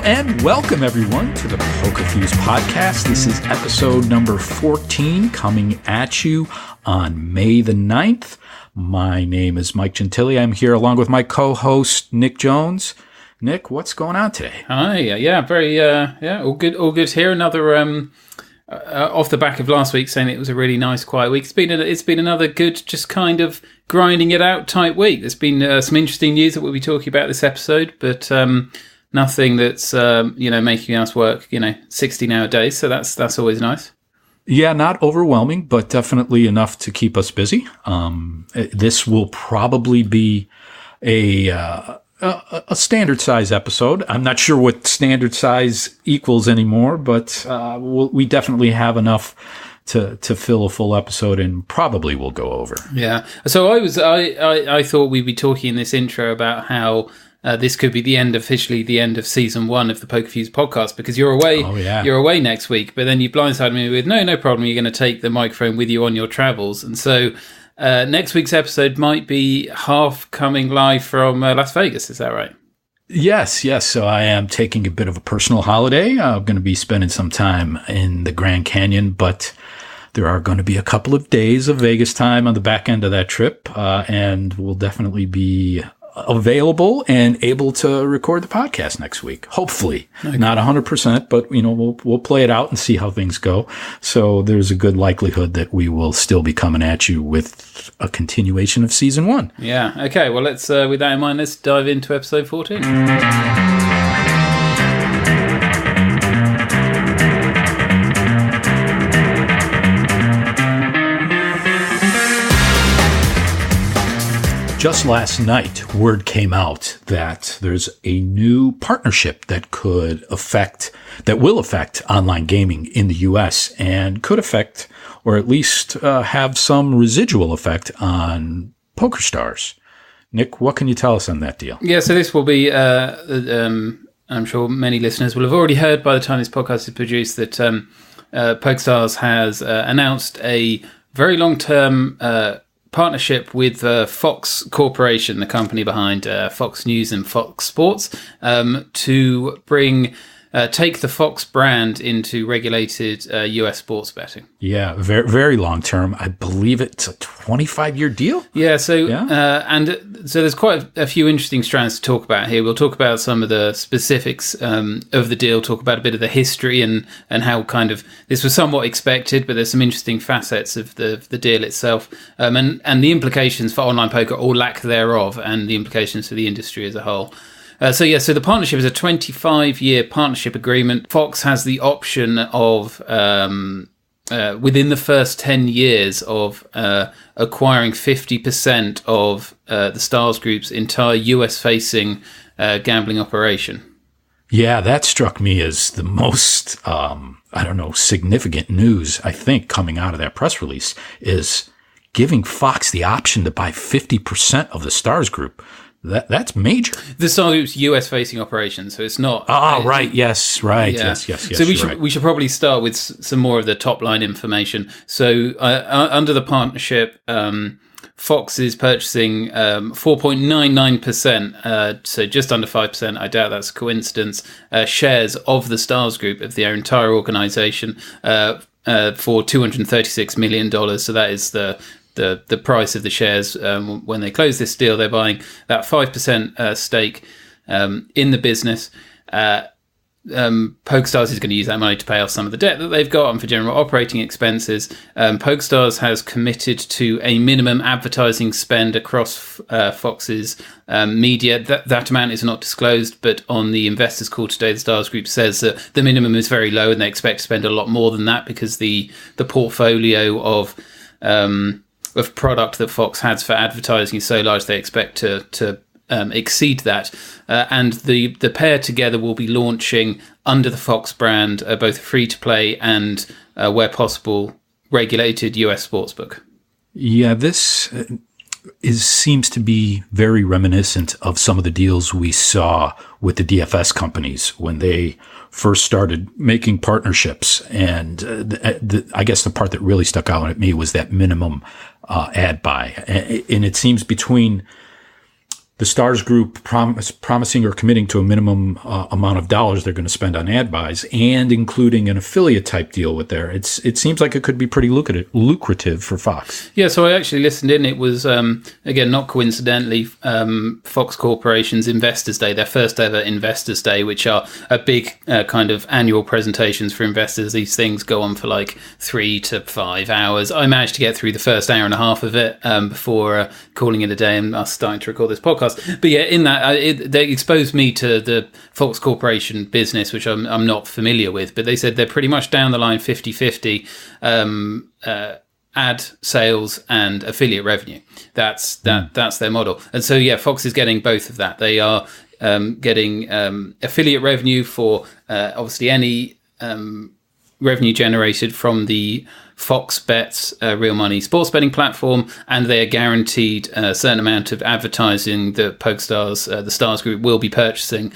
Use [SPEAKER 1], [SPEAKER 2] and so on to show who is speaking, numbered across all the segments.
[SPEAKER 1] and welcome everyone to the Poker Fuse podcast. This is episode number 14 coming at you on May the 9th. My name is Mike Gentili. I'm here along with my co-host Nick Jones. Nick, what's going on today?
[SPEAKER 2] Hi, all good here. Another off the back of last week saying it was a really nice quiet week. It's been another good, just kind of grinding it out type week. There's been some interesting news that we'll be talking about this episode, but nothing that's making us work 16-hour days. So that's always nice.
[SPEAKER 1] Yeah, not overwhelming, but definitely enough to keep us busy. This will probably be a standard size episode. I'm not sure what standard size equals anymore, but we definitely have enough to fill a full episode, and probably we'll go over.
[SPEAKER 2] Yeah. So I thought we'd be talking in this intro about how this could be officially the end of season 1 of the Poker Fuse podcast, because you're away. Oh, yeah. You're away next week, but then you blindsided me with no problem. You're going to take the microphone with you on your travels, and so next week's episode might be half coming live from Las Vegas. Is that right?
[SPEAKER 1] Yes. So I am taking a bit of a personal holiday. I'm going to be spending some time in the Grand Canyon, but there are going to be a couple of days of Vegas time on the back end of that trip, and we'll definitely be available and able to record the podcast next week. Hopefully. Okay. Not 100%, but we'll play it out and see how things go. So there's a good likelihood that we will still be coming at you with a continuation of season 1.
[SPEAKER 2] Yeah. Okay. Well, let's with that in mind, let's dive into episode 14.
[SPEAKER 1] Just last night, word came out that there's a new partnership that will affect online gaming in the U.S. and could affect, or at least have some residual effect on PokerStars. Nick, what can you tell us on that deal?
[SPEAKER 2] Yeah, so this will be, I'm sure many listeners will have already heard by the time this podcast is produced, that PokerStars has announced a very long-term partnership with Fox Corporation, the company behind Fox News and Fox Sports, to take the Fox brand into regulated US sports betting.
[SPEAKER 1] Yeah, very, very long term. I believe it's a 25-year deal.
[SPEAKER 2] Yeah, so there's quite a few interesting strands to talk about here. We'll talk about some of the specifics of the deal, talk about a bit of the history and how kind of this was somewhat expected, but there's some interesting facets of the deal itself, and the implications for online poker or lack thereof, and the implications for the industry as a whole. So the partnership is a 25-year partnership agreement. Fox has the option of, within the first 10 years, of acquiring 50% of the Stars Group's entire US-facing gambling operation.
[SPEAKER 1] Yeah, that struck me as the most, significant news, I think, coming out of that press release, is giving Fox the option to buy 50% of the Stars Group. That's major.
[SPEAKER 2] The Stars Group's US-facing operation, so it's not.
[SPEAKER 1] Right. Yes. Right. Yeah. Yes.
[SPEAKER 2] So we should probably start with some more of the top-line information. So under the partnership, Fox is purchasing 4.99%, so just under 5%. I doubt that's a coincidence. Shares of the Stars Group, of their entire organization, for $236 million. So that is the price of the shares when they close this deal. They're buying that 5% stake in the business. PokerStars is going to use that money to pay off some of the debt that they've got and for general operating expenses. PokerStars has committed to a minimum advertising spend across Fox's media. That amount is not disclosed, but on the investors call today, the Stars Group says that the minimum is very low and they expect to spend a lot more than that, because the portfolio of product that Fox has for advertising is so large they expect to exceed that. And the pair together will be launching under the Fox brand both free-to-play and, where possible, regulated US sportsbook.
[SPEAKER 1] Yeah, this seems to be very reminiscent of some of the deals we saw with the DFS companies when they first started making partnerships. And I guess the part that really stuck out at me was that minimum ad buy. And it seems between the Stars Group promising or committing to a minimum amount of dollars they're going to spend on ad buys, and including an affiliate type deal with there. It seems like it could be pretty lucrative for Fox.
[SPEAKER 2] Yeah, so I actually listened in. It was, again, not coincidentally, Fox Corporation's Investors Day, their first ever Investors Day, which are a big kind of annual presentations for investors. These things go on for like 3 to 5 hours. I managed to get through the first hour and a half of it before calling it a day and us starting to record this podcast. But yeah, in that, they exposed me to the Fox Corporation business, which I'm not familiar with, but they said they're pretty much down the line 50-50 ad sales and affiliate revenue. That's their model. And so, yeah, Fox is getting both of that. They are getting affiliate revenue for obviously any revenue generated from the Fox Bets real money sports betting platform, and they are guaranteed a certain amount of advertising that PokerStars, the Stars Group, will be purchasing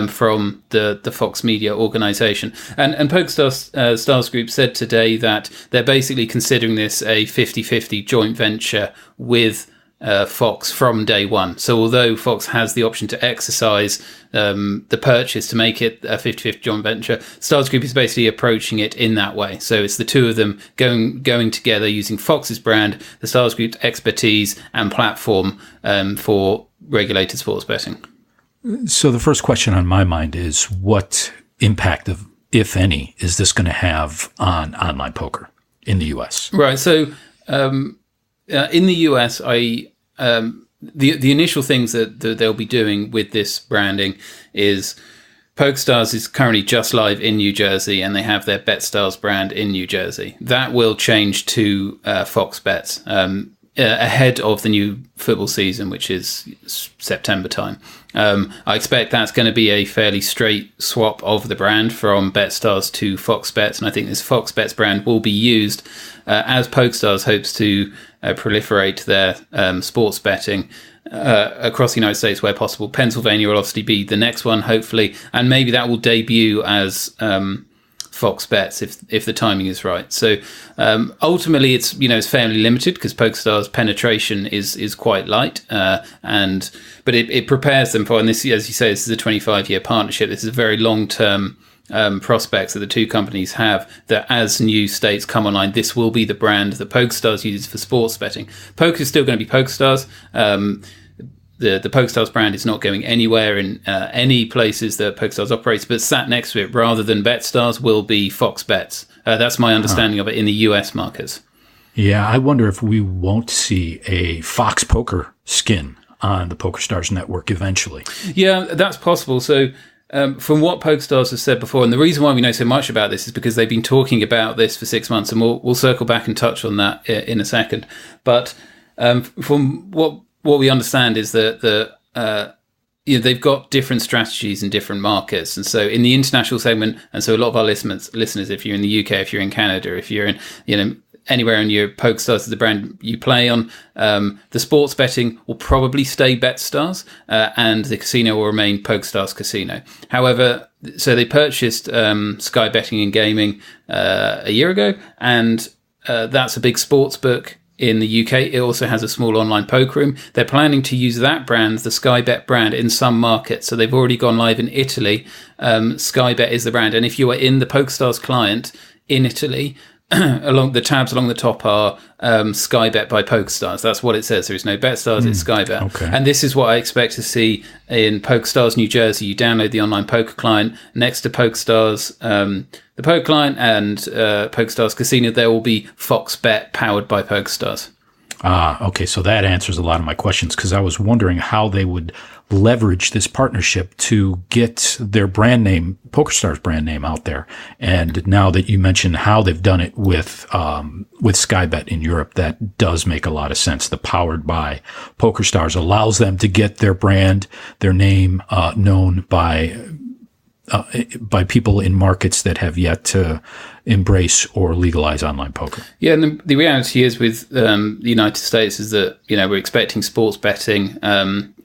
[SPEAKER 2] from the Fox Media organization. And PokerStars Stars Group said today that they're basically considering this a 50-50 joint venture with Fox from day one. So although Fox has the option to exercise the purchase to make it a 50-50 joint venture, Stars Group is basically approaching it in that way. So it's the two of them going together using Fox's brand, the Stars Group's expertise and platform for regulated sports betting.
[SPEAKER 1] So the first question on my mind is, what impact, if any, is this going to have on online poker in the U.S.?
[SPEAKER 2] Right. So in the US, the initial things that they'll be doing with this branding is PokerStars is currently just live in New Jersey, and they have their BetStars brand in New Jersey. That will change to Fox Bets ahead of the new football season, which is September time. I expect that's going to be a fairly straight swap of the brand from BetStars to Fox Bets, and I think this Fox Bets brand will be used as PokerStars hopes to proliferate their sports betting across the United States where possible. Pennsylvania will obviously be the next one, hopefully, and maybe that will debut as Fox Bets if the timing is right. So ultimately, it's fairly limited because PokerStars penetration is quite light, but it prepares them for. And this, as you say, this is a 25-year partnership. This is a very long-term prospects that the two companies have, that as new states come online, this will be the brand that PokerStars uses for sports betting. Poker is still going to be PokerStars. The PokerStars brand is not going anywhere in any places that PokerStars operates, but sat next to it rather than BetStars will be Fox Bets. That's my understanding of it in the US markets.
[SPEAKER 1] Yeah, I wonder if we won't see a Fox Poker skin on the PokerStars network eventually. Yeah,
[SPEAKER 2] that's possible. So from what PokerStars has said before, and the reason why we know so much about this is because they've been talking about this for 6 months, and we'll circle back and touch on that in a second. But from what we understand is that they've got different strategies in different markets, and so in the international segment, and so a lot of our listeners, if you're in the UK, if you're in Canada, if you're in anywhere in your PokerStars is the brand you play on, the sports betting will probably stay BetStars, and the casino will remain PokerStars Casino. However, so they purchased Sky Betting and Gaming a year ago, and that's a big sports book in the UK. It also has a small online poker room. They're planning to use that brand, the Sky Bet brand, in some markets. So they've already gone live in Italy. Sky Bet is the brand, and if you are in the PokerStars client in Italy, along the tabs along the top are Sky Bet by PokerStars. That's what it says. There is no BetStars, it's Sky Bet. Okay. And this is what I expect to see in PokerStars New Jersey. You download the online poker client. Next to PokerStars, the poker client, and PokerStars Casino, there will be Fox Bet powered by PokerStars.
[SPEAKER 1] Okay. So that answers a lot of my questions, because I was wondering how they would leverage this partnership to get their brand name, PokerStars brand name, out there. And now that you mentioned how they've done it with Sky Bet in Europe, that does make a lot of sense. The powered by PokerStars allows them to get their brand, their name known by people in markets that have yet to embrace or legalize online poker. Yeah,
[SPEAKER 2] and the reality is with the United States is that we're expecting sports betting.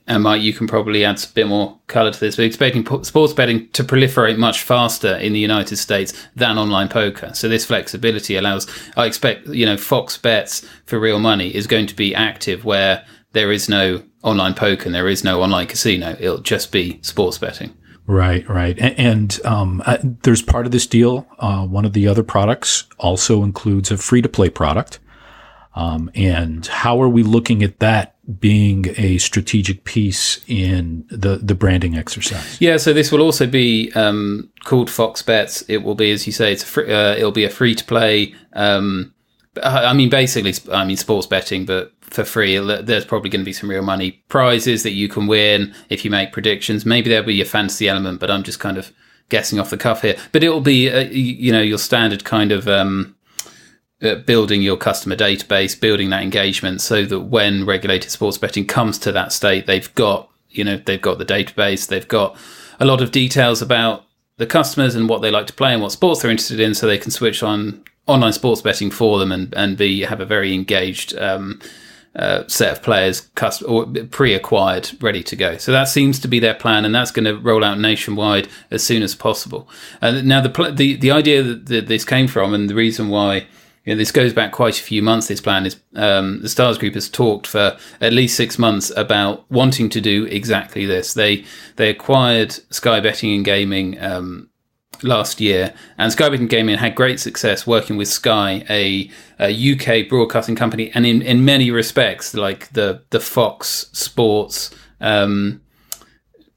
[SPEAKER 2] And Mike, you can probably add a bit more colour to this. We're expecting sports betting to proliferate much faster in the United States than online poker. So this flexibility allows, I expect, Fox Bets for real money is going to be active where there is no online poker and there is no online casino. It'll just be sports betting.
[SPEAKER 1] Right. And there's part of this deal. One of the other products also includes a free-to-play product. And how are we looking at that being a strategic piece in the branding exercise?
[SPEAKER 2] Yeah, so this will also be called Fox Bets. It will be, as you say, it'll be a free-to-play. Basically, sports betting, but for free. There's probably going to be some real money prizes that you can win if you make predictions. Maybe there'll be a fantasy element, but I'm just kind of guessing off the cuff here. But it will be, your standard kind of building your customer database, building that engagement, so that when regulated sports betting comes to that state, they've got the database, they've got a lot of details about the customers and what they like to play and what sports they're interested in, so they can switch on online sports betting for them and have a very engaged set of players or pre-acquired, ready to go. So that seems to be their plan, and that's going to roll out nationwide as soon as possible. Now, the idea that this came from, and the reason why this goes back quite a few months, this plan is the Stars Group has talked for at least 6 months about wanting to do exactly this. They acquired Sky Betting and Gaming last year, and Sky Betting Gaming had great success working with Sky, a UK broadcasting company, and in many respects like the Fox Sports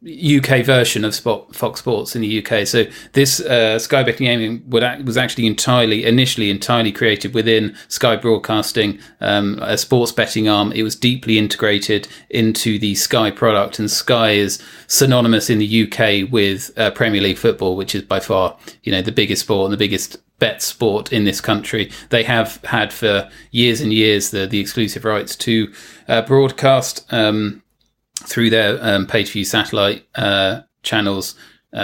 [SPEAKER 2] UK version of Fox Sports in the UK. So this Sky Betting Gaming was actually initially entirely created within Sky Broadcasting, a sports betting arm. It was deeply integrated into the Sky product, and Sky is synonymous in the UK with Premier League football, which is by far the biggest sport and the biggest bet sport in this country. They have had for years and years the exclusive rights to broadcast through their pay-per-view satellite channels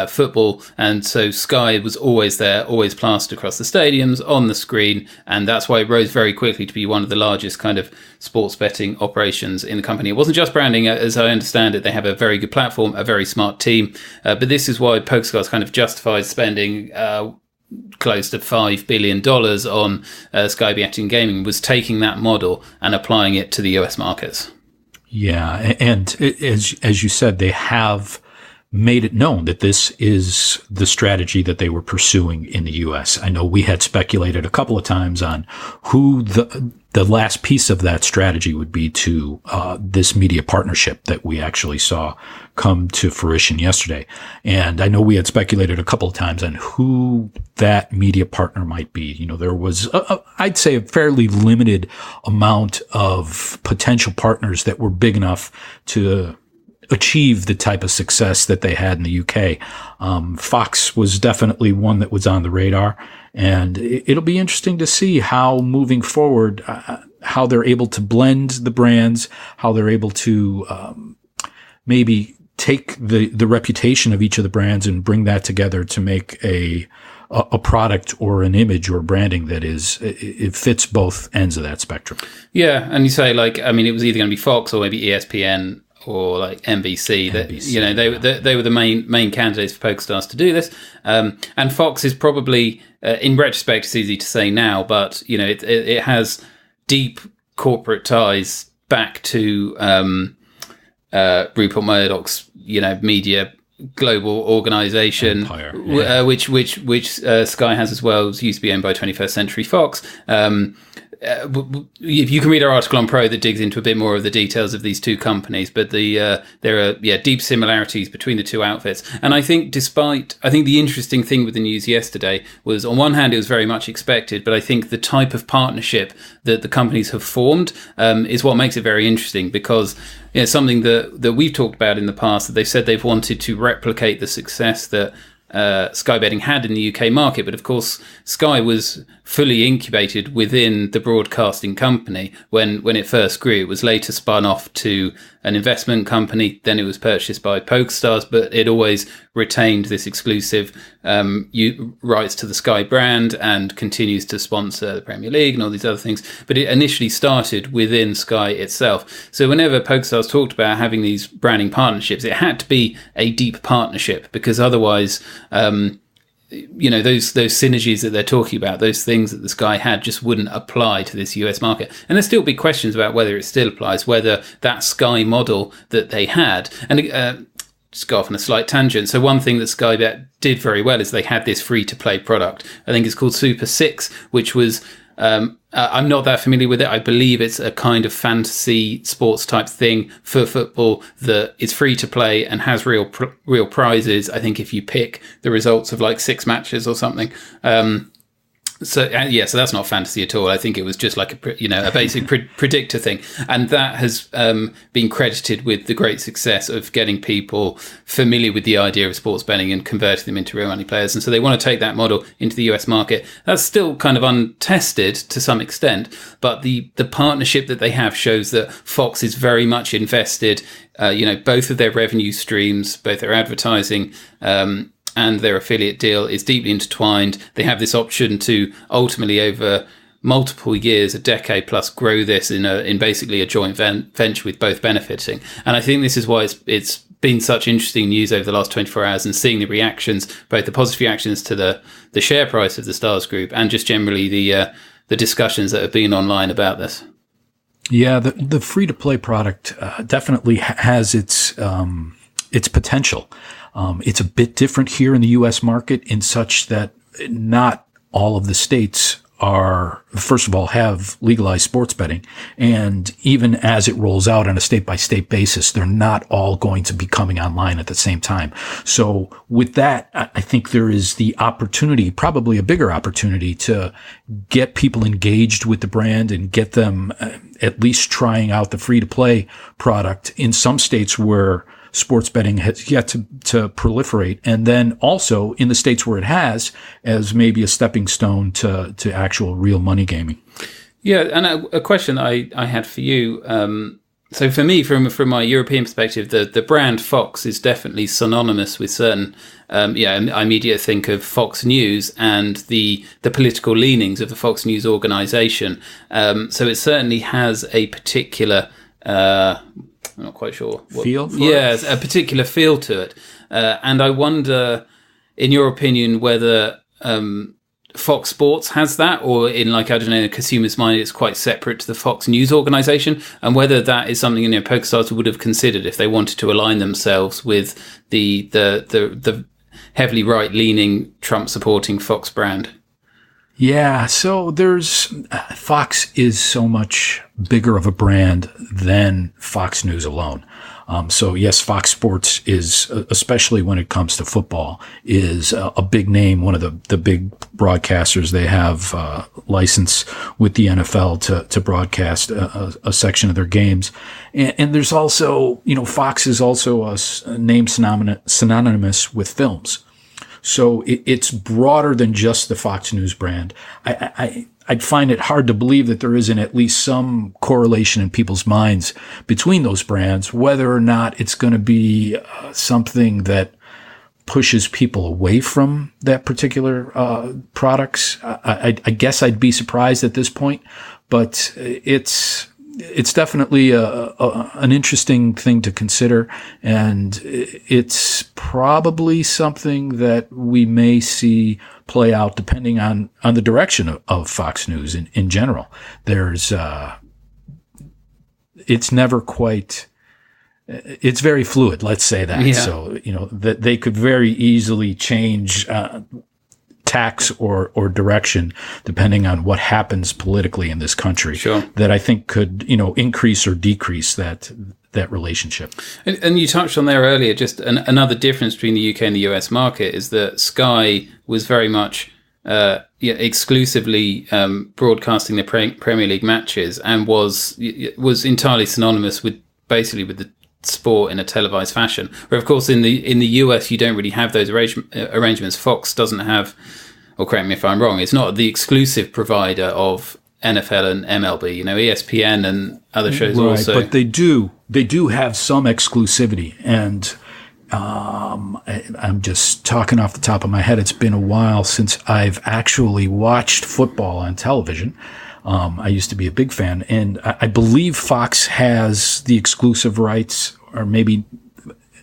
[SPEAKER 2] football, and so Sky was always there, always plastered across the stadiums on the screen, and that's why it rose very quickly to be one of the largest kind of sports betting operations in the company. It wasn't just branding, as I understand it. They have a very good platform, a very smart team, but this is why PokerStars kind of justified spending close to $5 billion on Sky Betting Gaming, was taking that model and applying it to the US markets.
[SPEAKER 1] Yeah, and as you said, they have made it known that this is the strategy that they were pursuing in the U.S. I know we had speculated a couple of times on who the last piece of that strategy would be to this media partnership that we actually saw come to fruition yesterday. And I know we had speculated a couple of times on who that media partner might be. There was, I'd say, a fairly limited amount of potential partners that were big enough to achieve the type of success that they had in the UK. Fox was definitely one that was on the radar, and it'll be interesting to see how moving forward, how they're able to blend the brands, how they're able to maybe take the reputation of each of the brands and bring that together to make a product or an image or branding that it fits both ends of that spectrum. Yeah,
[SPEAKER 2] and you say it was either going to be Fox or maybe ESPN or like NBC. They were the main candidates for PokerStars to do this, and Fox is probably in retrospect it's easy to say now, but it has deep corporate ties back to Rupert Murdoch's media global organization, which Sky has as well. It used to be owned by 21st Century Fox. If you can read our article on Pro that digs into a bit more of the details of these two companies, but there are deep similarities between the two outfits. And I think the interesting thing with the news yesterday was, on one hand, it was very much expected, but I think the type of partnership that the companies have formed is what makes it very interesting, because something that we've talked about in the past, that they've said they've wanted to replicate the success that Sky Betting had in the UK market, but of course Sky was fully incubated within the broadcasting company when it first grew. It was later spun off to an investment company, then it was purchased by PokerStars, but it always retained this exclusive rights to the Sky brand and continues to sponsor the Premier League and all these other things. But it initially started within Sky itself. So whenever PokerStars talked about having these branding partnerships, it had to be a deep partnership, because otherwise those synergies that they're talking about, those things that the Sky had, just wouldn't apply to this US market. And there's still big questions about whether it still applies, whether that Sky model that they had, and just go off on a slight tangent. So one thing that Sky Bet did very well is they had this free-to-play product. I think it's called Super 6, which was... I'm not that familiar with it. I believe it's a kind of fantasy sports type thing for football that is free to play and has real prizes. I think if you pick the results of like 6 matches or something. So that's not fantasy at all. I think it was just like a basic predictor thing, and that has been credited with the great success of getting people familiar with the idea of sports betting and converting them into real money players. And so they want to take that model into the US market. That's still kind of untested to some extent, but the partnership that they have shows that Fox is very much invested. Both of their revenue streams, both their advertising. And their affiliate deal is deeply intertwined. They have this option to ultimately, over multiple years, a decade plus, grow this in basically a joint venture with both benefiting. And I think this is why it's been such interesting news over the last 24 hours, and seeing the reactions, both the positive reactions to the share price of the Stars Group and just generally the discussions that have been online about this.
[SPEAKER 1] Yeah, the free to play product definitely has its potential. It's a bit different here in the U.S. market in such that not all of the states first of all, have legalized sports betting. And even as it rolls out on a state-by-state basis, they're not all going to be coming online at the same time. So with that, I think there is the opportunity, probably a bigger opportunity, to get people engaged with the brand and get them at least trying out the free-to-play product in some states where sports betting has yet to proliferate, and then also in the states where it has, as maybe a stepping stone to actual real money gaming.
[SPEAKER 2] Yeah, and a question I had for you. So for me, from my European perspective, the brand Fox is definitely synonymous with certain. I immediately think of Fox News and the political leanings of the Fox News organization. So it certainly has a particular. I'm not quite sure.
[SPEAKER 1] Feel for
[SPEAKER 2] it? A particular feel to it. And I wonder, in your opinion, whether Fox Sports has that, or in the consumer's mind, it's quite separate to the Fox News organization, and whether that is something PokerStars would have considered if they wanted to align themselves with the heavily right-leaning, Trump-supporting Fox brand.
[SPEAKER 1] Yeah, so Fox is so much bigger of a brand than Fox News alone. So yes, Fox Sports is, especially when it comes to football, is a big name, one of the big broadcasters. They have license with the NFL to broadcast a section of their games. And there's also, Fox is also a name synonymous with films. So it's broader than just the Fox News brand. I'd find it hard to believe that there isn't at least some correlation in people's minds between those brands, whether or not it's going to be something that pushes people away from that particular products. I guess I'd be surprised at this point, but it's definitely an interesting thing to consider, and it's probably something that we may see play out depending on the direction of Fox News in general. There's it's never quite. It's very fluid. Let's say that. Yeah. So that they could very easily change tax or direction depending on what happens politically in this country.
[SPEAKER 2] Sure.
[SPEAKER 1] That I think could increase or decrease that relationship.
[SPEAKER 2] And you touched on there earlier, just another difference between the UK and the US market is that Sky was very much exclusively broadcasting the Premier League matches, and was entirely synonymous with the sport in a televised fashion. Where of course in the US you don't really have those arrangements. Fox doesn't have, or correct me if I'm wrong, it's not the exclusive provider of NFL and MLB. ESPN and other shows also.
[SPEAKER 1] But they do have some exclusivity, and I'm just talking off the top of my head. It's been a while since I've actually watched football on television. I used to be a big fan, and I believe Fox has the exclusive rights, or maybe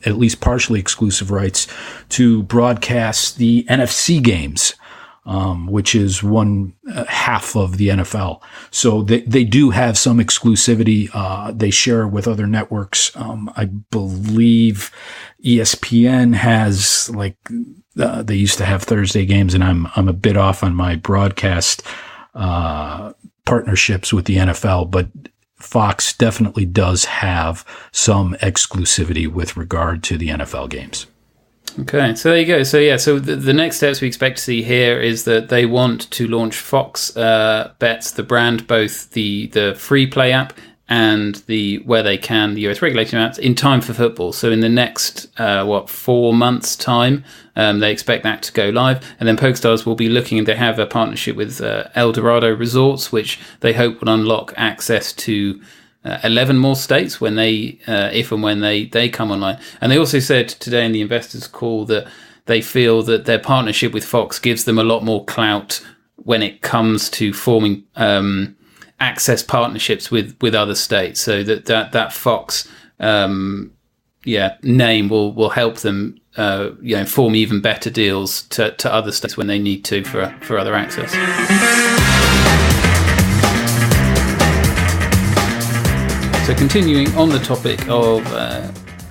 [SPEAKER 1] at least partially exclusive rights to broadcast the NFC games, which is one half of the NFL. So they do have some exclusivity. They share with other networks. I believe ESPN has they used to have Thursday games, and I'm a bit off on my broadcast partnerships with the NFL, but Fox definitely does have some exclusivity with regard to the NFL games.
[SPEAKER 2] Okay, so there you go. So so the next steps we expect to see here is that they want to launch Fox Bets, the brand, both the free play app and the US regulating apps, in time for football. So in the next 4 months' time, they expect that to go live, and then PokerStars will be looking. They have a partnership with El Dorado Resorts, which they hope will unlock access to 11 more states when they, if and when they come online. And they also said today in the investors call that they feel that their partnership with Fox gives them a lot more clout when it comes to forming access partnerships with other states. So that Fox name will help them form even better deals to other states when they need to for other access. So continuing on the topic of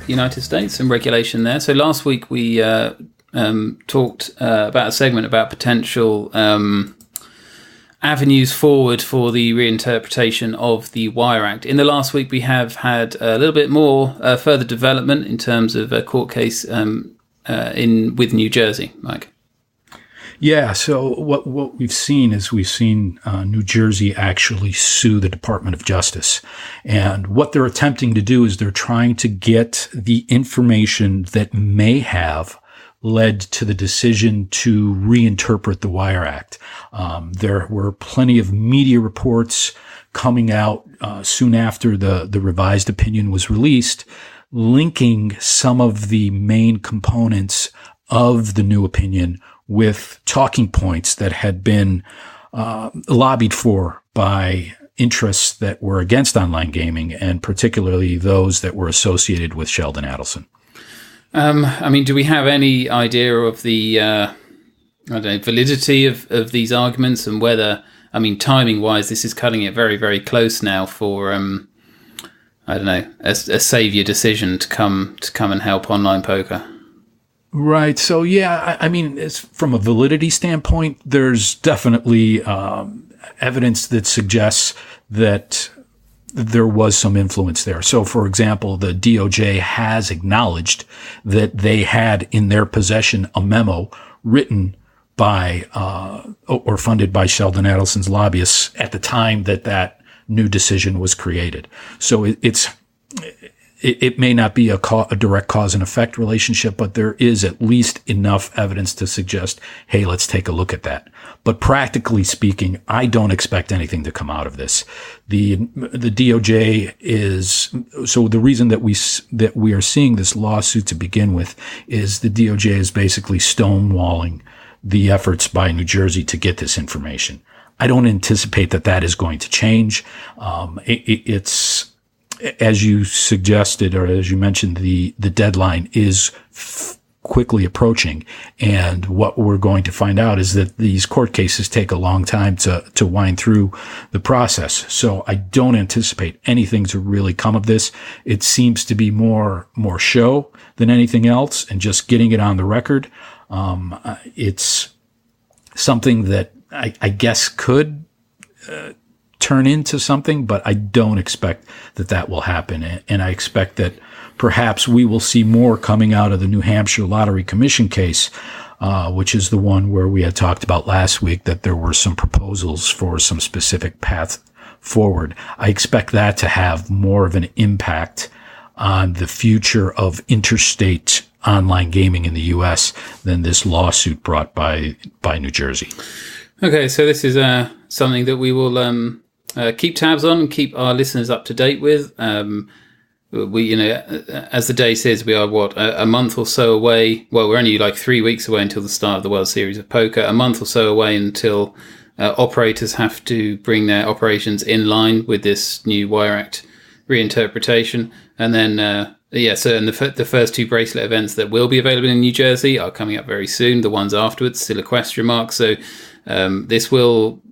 [SPEAKER 2] United States and regulation there. So last week we talked about a segment about potential avenues forward for the reinterpretation of the Wire Act. In the last week, we have had a little bit more further development in terms of a court case with New Jersey, Mike.
[SPEAKER 1] Yeah, so what we've seen is New Jersey actually sue the Department of Justice. And what they're attempting to do is they're trying to get the information that may have led to the decision to reinterpret the Wire Act. There were plenty of media reports coming out soon after the revised opinion was released, linking some of the main components of the new opinion with talking points that had been lobbied for by interests that were against online gaming, and particularly those that were associated with Sheldon Adelson.
[SPEAKER 2] Do we have any idea of the validity of these arguments, and whether, timing-wise, this is cutting it very, very close now for, a saviour decision to come and help online poker?
[SPEAKER 1] Right. So, it's, from a validity standpoint, there's definitely evidence that suggests that there was some influence there. So, for example, the DOJ has acknowledged that they had in their possession a memo written by or funded by Sheldon Adelson's lobbyists at the time that new decision was created. So it may not be a direct cause and effect relationship, but there is at least enough evidence to suggest, hey, let's take a look at that. But practically speaking, I don't expect anything to come out of this. The DOJ is, so the reason that we are seeing this lawsuit to begin with is the DOJ is basically stonewalling the efforts by New Jersey to get this information. I don't anticipate that is going to change. It's, as you suggested, or as you mentioned, the deadline is quickly approaching. And what we're going to find out is that these court cases take a long time to wind through the process. So I don't anticipate anything to really come of this. It seems to be more show than anything else, and just getting it on the record. It's something that I guess could turn into something, but I don't expect that will happen. And I expect that perhaps we will see more coming out of the New Hampshire Lottery Commission case, which is the one where we had talked about last week that there were some proposals for some specific path forward. I expect that to have more of an impact on the future of interstate online gaming in the U.S. than this lawsuit brought by New Jersey.
[SPEAKER 2] Okay, so this is something that we will keep tabs on and keep our listeners up to date with. We, as the day says, we are a month or so away. Well, we're only like 3 weeks away until the start of the World Series of Poker. A month or so away until operators have to bring their operations in line with this new Wire Act reinterpretation, and then So and the first two bracelet events that will be available in New Jersey are coming up very soon. The ones afterwards, still a question mark. So this will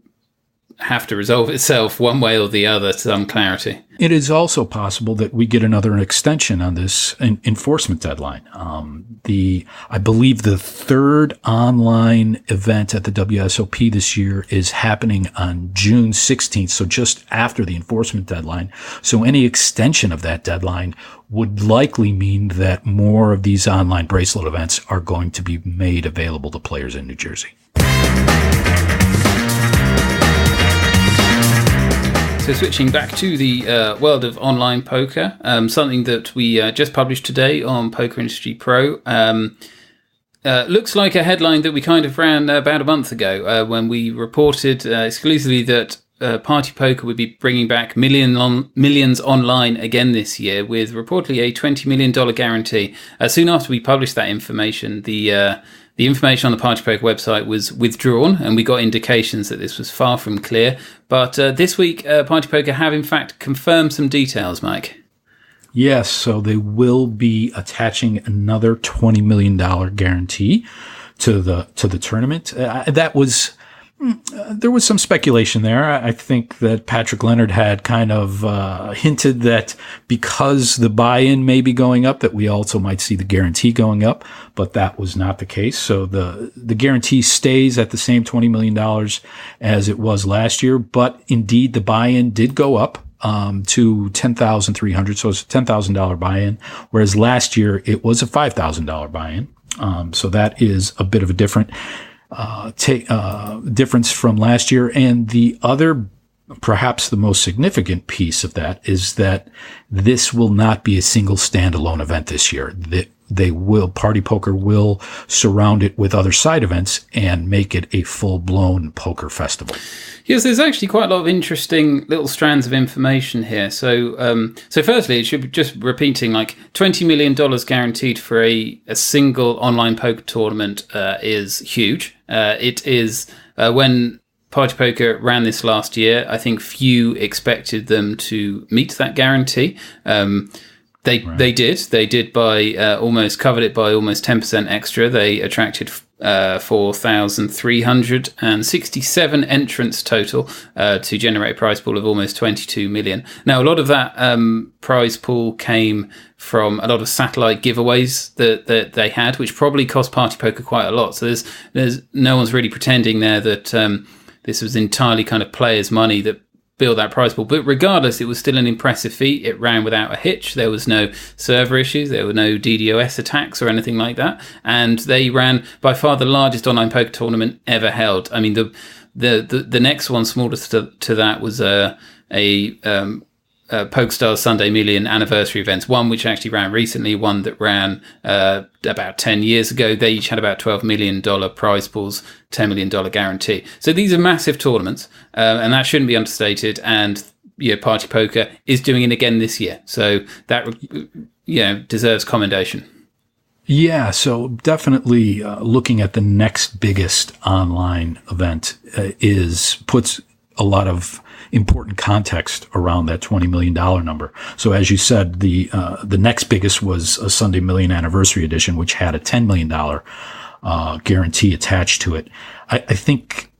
[SPEAKER 2] have to resolve itself one way or the other to some clarity.
[SPEAKER 1] It is also possible that we get another extension on this enforcement deadline. I believe the third online event at the WSOP this year is happening on June 16th, so just after the enforcement deadline. So any extension of that deadline would likely mean that more of these online bracelet events are going to be made available to players in New Jersey.
[SPEAKER 2] So switching back to the world of online poker, something that we just published today on Poker Industry Pro, looks like a headline that we kind of ran about a month ago when we reported exclusively that Party Poker would be bringing back millions online again this year with reportedly a $20 million guarantee. Soon after we published that information, the information on the Party Poker website was withdrawn, and we got indications that this was far from clear. But this week, Party Poker have in fact confirmed some details, Mike.
[SPEAKER 1] Yes, so they will be attaching another $20 million guarantee to the tournament. There was some speculation there. I think that Patrick Leonard had kind of hinted that because the buy-in may be going up, that we also might see the guarantee going up, but that was not the case. So the guarantee stays at the same $20 million as it was last year, but indeed the buy-in did go up to $10,300, so it's a $10,000 buy-in, whereas last year it was a $5,000 buy-in. So that is a bit of a difference from last year. And the other, perhaps the most significant piece of that is that this will not be a single standalone event this year. Party Poker will surround it with other side events and make it a full-blown poker festival.
[SPEAKER 2] Yes, there's actually quite a lot of interesting little strands of information here. So firstly, it should be just repeating, like $20 million guaranteed for a single online poker tournament is huge. It is, when Party Poker ran this last year, I think few expected them to meet that guarantee. They did by almost covered it by almost 10% extra. They attracted 4,367 entrants total to generate a prize pool of almost 22 million. Now, a lot of that prize pool came from a lot of satellite giveaways that they had, which probably cost Party Poker quite a lot. So there's no one's really pretending there that this was entirely kind of players' money that build that prize pool. But regardless, it was still an impressive feat. It ran without a hitch. There was no server issues. There were no DDoS attacks or anything like that. And they ran by far the largest online poker tournament ever held. I mean, the next one smallest to that was a PokerStars Sunday Million anniversary events, one which actually ran recently, one that ran about 10 years ago. They each had about $12 million prize pools, $10 million guarantee. So these are massive tournaments, and that shouldn't be understated. And Party Poker is doing it again this year. So that deserves commendation.
[SPEAKER 1] Yeah, so definitely looking at the next biggest online event puts a lot of important context around that $20 million number. So as you said, the next biggest was a Sunday Million Anniversary Edition, which had a $10 million guarantee attached to it. I think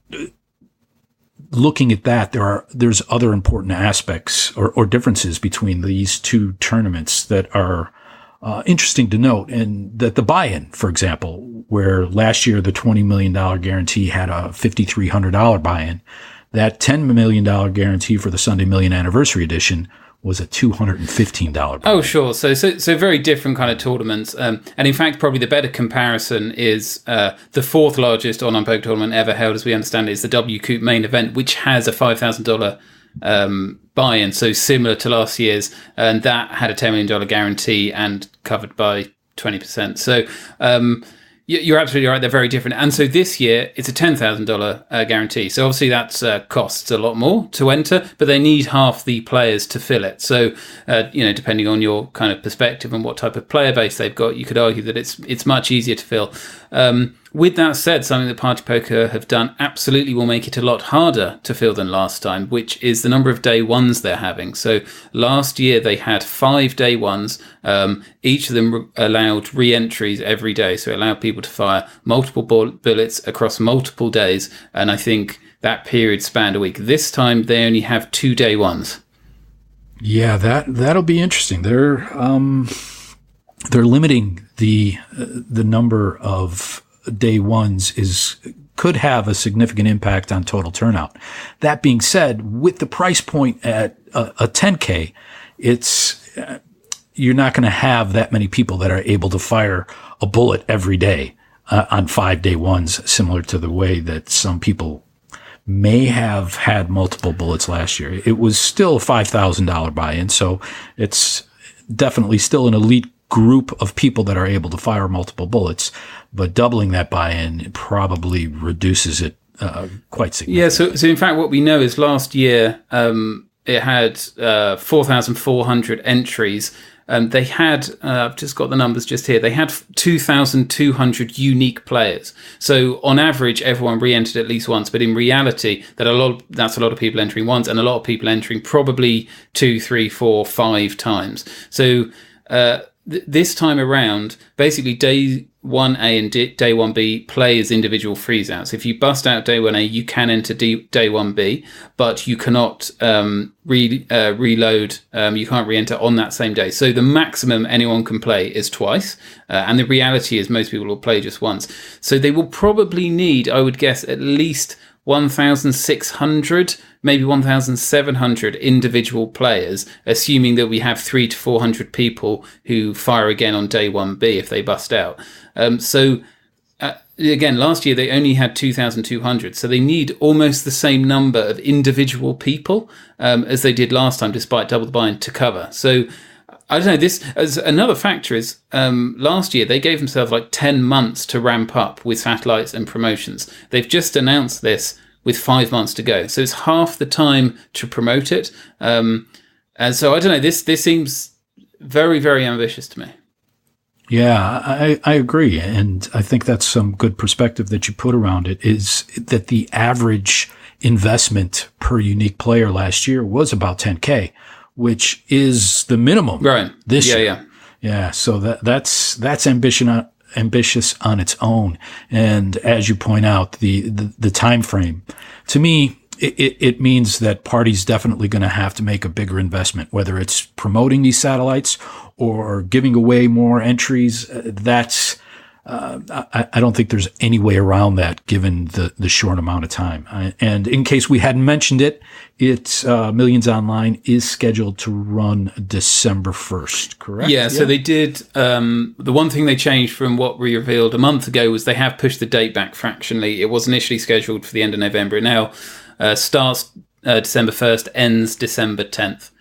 [SPEAKER 1] looking at that, there's other important aspects or differences between these two tournaments that are interesting to note, and that the buy-in, for example, where last year the $20 million guarantee had a $5,300 buy-in, that $10 million guarantee for the Sunday Million Anniversary Edition was a $215 buy-in.
[SPEAKER 2] Oh, sure. So very different kind of tournaments. And in fact, probably the better comparison is the fourth largest online poker tournament ever held, as we understand it, is the W Coop main event, which has a $5,000 buy-in, so similar to last year's, and that had a $10 million guarantee and covered by 20%. So you're absolutely right, they're very different. And so this year, it's a $10,000 guarantee. So obviously that costs a lot more to enter, but they need half the players to fill it. So, depending on your kind of perspective and what type of player base they've got, you could argue that it's much easier to fill. with that said, something that Party Poker have done absolutely will make it a lot harder to fill than last time, which is the number of day ones they're having. So last year they had 5 day ones. Each of them allowed re-entries every day. So it allowed people to fire multiple bullets across multiple days. And I think that period spanned a week. This time they only have 2 day ones.
[SPEAKER 1] Yeah, that'll be interesting. They're limiting the number of day ones could have a significant impact on total turnout. That being said, with the price point at a 10K, you're not going to have that many people that are able to fire a bullet every day on 5 day ones, similar to the way that some people may have had multiple bullets last year. It was still a $5,000 buy-in, so it's definitely still an elite group of people that are able to fire multiple bullets, but doubling that buy-in probably reduces it quite significantly.
[SPEAKER 2] Yeah, so in fact what we know is last year it had 4,400 entries. They had, I've just got the numbers just here, they had 2,200 unique players. So on average, everyone re-entered at least once, but in reality, that's a lot of people entering once, and a lot of people entering probably 2, 3, 4, 5 times. So this time around, basically day 1A and day 1B play as individual freeze outs. If you bust out day 1A, you can enter day 1B, but you cannot reload. You can't re-enter on that same day. So the maximum anyone can play is twice. And the reality is most people will play just once. So they will probably need, I would guess, at least 1,600, maybe 1,700 individual players, assuming that we have 300 to 400 people who fire again on day 1B if they bust out. Again, last year they only had 2,200, so they need almost the same number of individual people as they did last time, despite double the buy-in to cover. So I don't know, this as another factor is last year they gave themselves like 10 months to ramp up with satellites and promotions. They've just announced this with 5 months to go. So it's half the time to promote it. And so I don't know, this seems very, very ambitious to me.
[SPEAKER 1] Yeah, I agree. And I think that's some good perspective that you put around it, is that the average investment per unique player last year was about 10K, which is the minimum this year. Yeah. So that's ambitious on its own. And as you point out, the time frame, to me, it means that parties definitely going to have to make a bigger investment, whether it's promoting these satellites or giving away more entries. That's I don't think there's any way around that given the short amount of time. And in case we hadn't mentioned it, Millions Online is scheduled to run December 1st, correct?
[SPEAKER 2] Yeah, so they did. The one thing they changed from what we revealed a month ago was they have pushed the date back fractionally. It was initially scheduled for the end of November. It now starts December 1st, ends December 10th.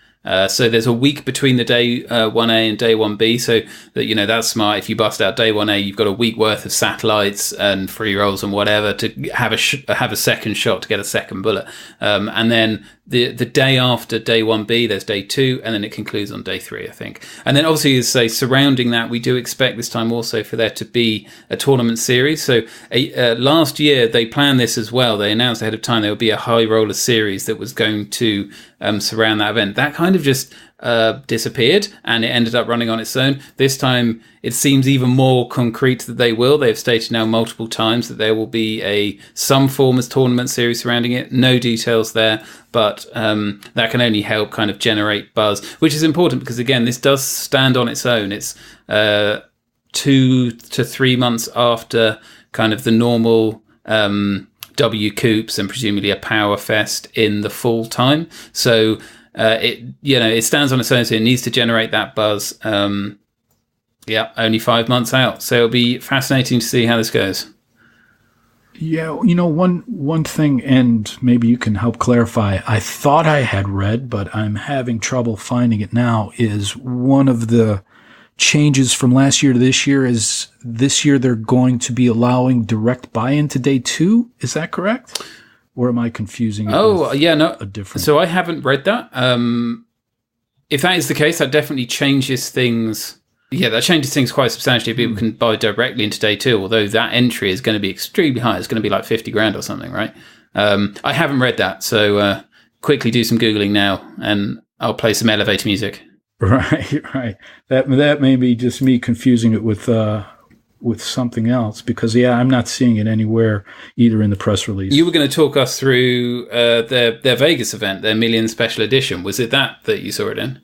[SPEAKER 2] So there's a week between the day 1A and day 1B, so that that's smart. If you bust out day 1A, you've got a week worth of satellites and free rolls and whatever to have a second shot to get a second bullet. And then the day after day 1B, there's day 2, and then it concludes on day 3, I think. And then obviously, as I say, surrounding that, we do expect this time also for there to be a tournament series. So last year they planned this as well. They announced ahead of time there would be a high roller series that was going to surround that event. That kind of just disappeared, and it ended up running on its own. This time it seems even more concrete that they will. They've stated now multiple times that there will be some form of tournament series surrounding it. No details there, but that can only help kind of generate buzz, which is important because again, this does stand on its own. It's 2 to 3 months after kind of the normal W Coops and presumably a Power Fest in the fall time. So it stands on its own, so it needs to generate that buzz. Only 5 months out, so it'll be fascinating to see how this goes.
[SPEAKER 1] Yeah, one thing, and maybe you can help clarify, I thought I had read, but I'm having trouble finding it now, is one of the changes from last year to this year is this year they're going to be allowing direct buy-in to day 2. Is that correct? Or am I confusing it a different...
[SPEAKER 2] So I haven't read that. If that is the case, that definitely changes things. Yeah, that changes things quite substantially. People can buy directly into day two, although that entry is going to be extremely high. It's going to be like 50 grand or something, right? I haven't read that, so quickly do some Googling now, and I'll play some elevator music.
[SPEAKER 1] Right. That may be just me confusing it with something else, because I'm not seeing it anywhere either in the press release.
[SPEAKER 2] You were going to talk us through their Vegas event, their Million Special Edition. Was it that you saw it in?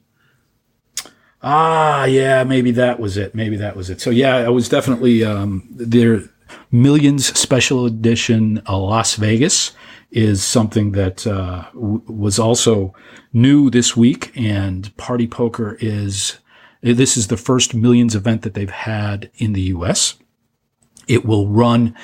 [SPEAKER 1] Yeah, maybe that was it. So I was definitely their Millions Special Edition Las Vegas is something that was also new this week, and Party Poker this is the first Millions event that they've had in the U.S. It will run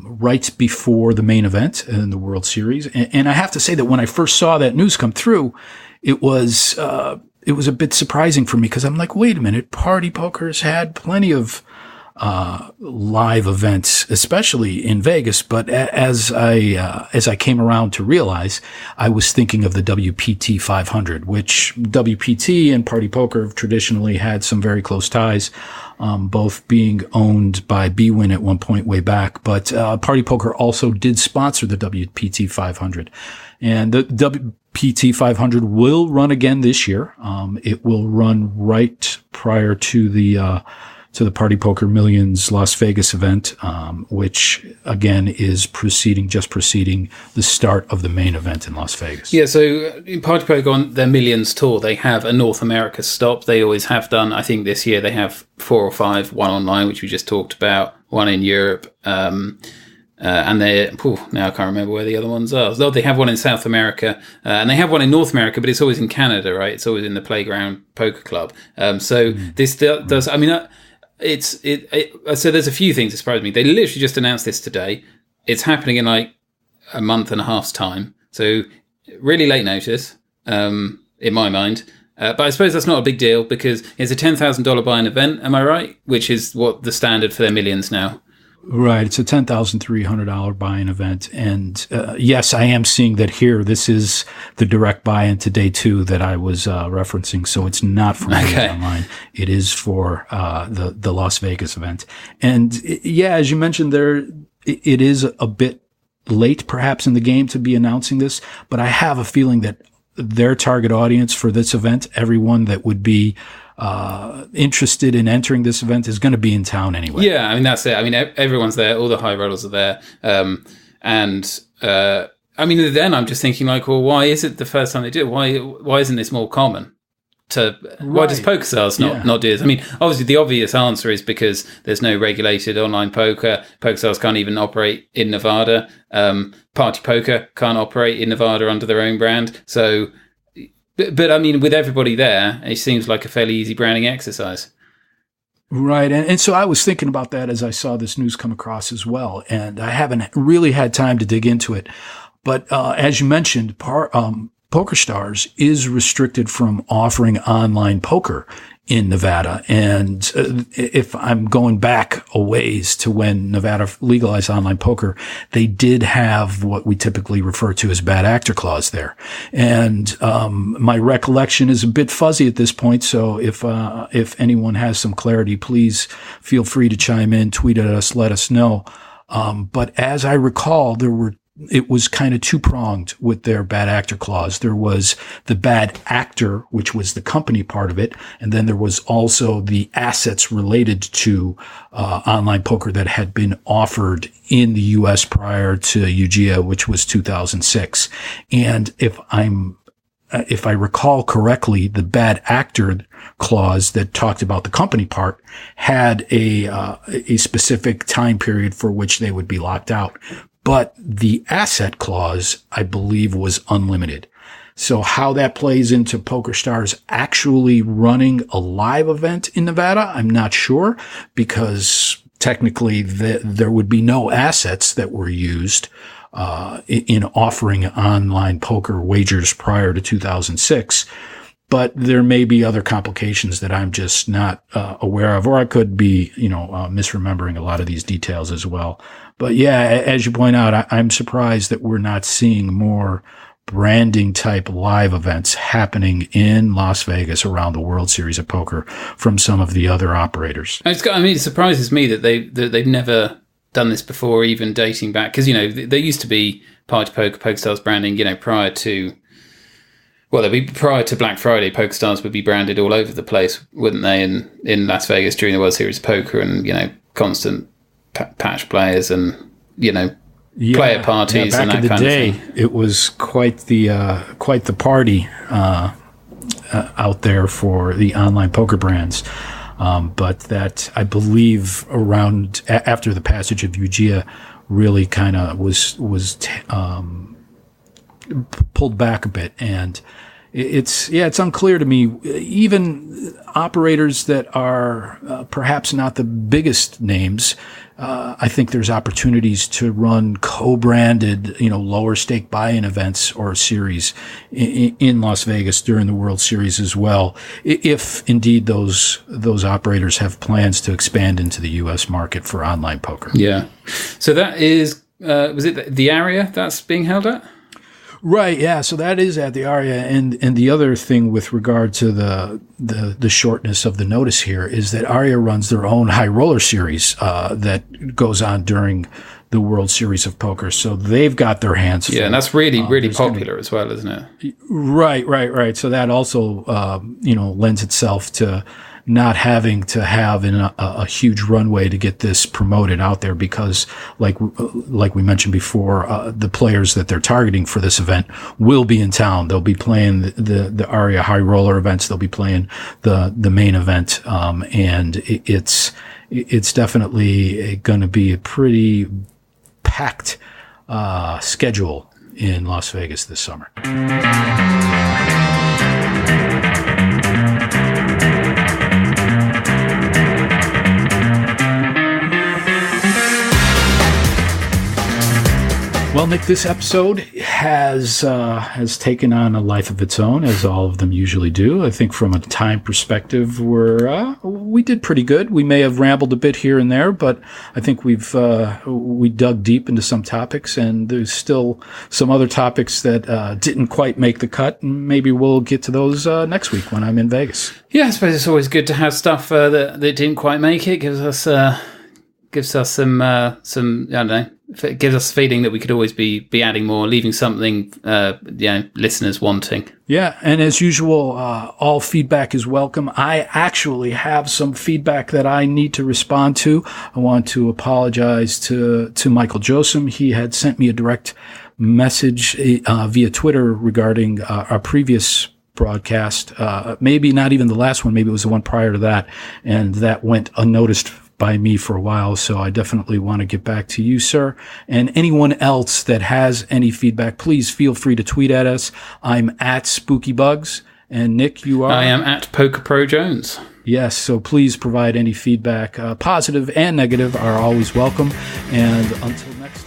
[SPEAKER 1] right before the main event in the World Series, and I have to say that when I first saw that news come through, it was a bit surprising for me, because I'm like, wait a minute, Party Poker's had plenty of live events, especially in Vegas. But as I came around to realize, I was thinking of the WPT 500, which WPT and Party Poker have traditionally had some very close ties, both being owned by bwin at one point way back. But Party Poker also did sponsor the WPT 500. And the WPT 500 will run again this year. It will run right prior to the Party Poker Millions Las Vegas event, which again is just preceding the start of the main event in Las Vegas.
[SPEAKER 2] Yeah, so in Party Poker on their Millions tour, they have a North America stop. They always have done. I think this year they have 4 or 5, one online, which we just talked about, one in Europe, and now I can't remember where the other ones are. So they have one in South America, and they have one in North America, but it's always in Canada, right? It's always in the Playground Poker Club. This does. I mean, so there's a few things that surprised me. They literally just announced this today. It's happening in like a month and a half's time, so really late notice, in my mind. But I suppose that's not a big deal, because it's a $10,000 buy-in event. Am I right? Which is what the standard for their Millions now.
[SPEAKER 1] Right. It's a $10,300 buy-in event. And yes, I am seeing that here. This is the direct buy-in to day two that I was referencing. So it's not for online. It is for the Las Vegas event. And as you mentioned there, it is a bit late perhaps in the game to be announcing this, but I have a feeling that their target audience for this event, everyone that would be interested in entering this event, is going to be in town anyway.
[SPEAKER 2] Yeah, I mean, that's it. I mean, everyone's there. All the high rollers are there. I mean, then I'm just thinking like, well, why is it the first time they do it? Why isn't this more common? Why does PokerStars not do this? I mean, obviously the obvious answer is because there's no regulated online poker. PokerStars can't even operate in Nevada. Party Poker can't operate in Nevada under their own brand. So, but I mean, with everybody there, it seems like a fairly easy branding exercise.
[SPEAKER 1] Right. And so I was thinking about that as I saw this news come across as well. And I haven't really had time to dig into it. But as you mentioned, PokerStars is restricted from offering online poker in Nevada. And if I'm going back a ways to when Nevada legalized online poker, they did have what we typically refer to as bad actor clause there. And my recollection is a bit fuzzy at this point. So if anyone has some clarity, please feel free to chime in, tweet at us, let us know. But as I recall, it was kind of two-pronged with their bad actor clause. There was the bad actor, which was the company part of it, and then there was also the assets related to online poker that had been offered in the U.S. prior to UGA, which was 2006. And if I recall correctly, the bad actor clause that talked about the company part had a specific time period for which they would be locked out. But the asset clause, I believe, was unlimited. So how that plays into PokerStars actually running a live event in Nevada, I'm not sure, because technically there would be no assets that were used in offering online poker wagers prior to 2006. But there may be other complications that I'm just not aware of, or I could be, misremembering a lot of these details as well. But yeah, as you point out, I'm surprised that we're not seeing more branding type live events happening in Las Vegas around the World Series of Poker from some of the other operators.
[SPEAKER 2] It surprises me that they've never done this before, even dating back, because there used to be Party Poker, PokerStars branding, prior to Black Friday. PokerStars would be branded all over the place, wouldn't they? In Las Vegas during the World Series of Poker, and constant patch players and player parties and that kind of thing. Back in the day,
[SPEAKER 1] it was quite the party out there for the online poker brands. But that, I believe, around after the passage of UGIA, really kind of was pulled back a bit, and it's unclear to me. Even operators that are perhaps not the biggest names, I think there's opportunities to run co-branded, lower stake buy-in events or series in Las Vegas during the World Series as well, if indeed those operators have plans to expand into the U.S. market for online poker.
[SPEAKER 2] Yeah. So that is, was it the area that's being held at?
[SPEAKER 1] Right, yeah. So that is at the Aria, and the other thing with regard to the shortness of the notice here is that Aria runs their own high roller series that goes on during the World Series of Poker. So they've got their hands full.
[SPEAKER 2] Yeah, and that's really popular as well, isn't it?
[SPEAKER 1] Right. So that also lends itself to not having to have a huge runway to get this promoted out there, because like we mentioned before, the players that they're targeting for this event will be in town. They'll be playing the Aria high roller events. They'll be playing the main event. And it's definitely going to be a pretty packed schedule in Las Vegas this summer. Well, Nick, this episode has taken on a life of its own, as all of them usually do. I think from a time perspective, we did pretty good. We may have rambled a bit here and there, but I think we dug deep into some topics, and there's still some other topics that didn't quite make the cut. And maybe we'll get to those next week when I'm in Vegas.
[SPEAKER 2] Yeah, I suppose it's always good to have stuff that didn't quite make it. Gives us some I don't know. It gives us a feeling that we could always be adding more, leaving something, listeners wanting.
[SPEAKER 1] Yeah, and as usual, all feedback is welcome. I actually have some feedback that I need to respond to. I want to apologize to Michael Josem. He had sent me a direct message via Twitter regarding our previous broadcast, maybe not even the last one, maybe it was the one prior to that, and that went unnoticed by me for a while, so I definitely want to get back to you, sir. And anyone else that has any feedback, please feel free to tweet at us. I'm at SpookyBugs, and Nick, you are?
[SPEAKER 2] I am at PokerProJones.
[SPEAKER 1] Yes, so please provide any feedback, positive and negative, are always welcome. And until next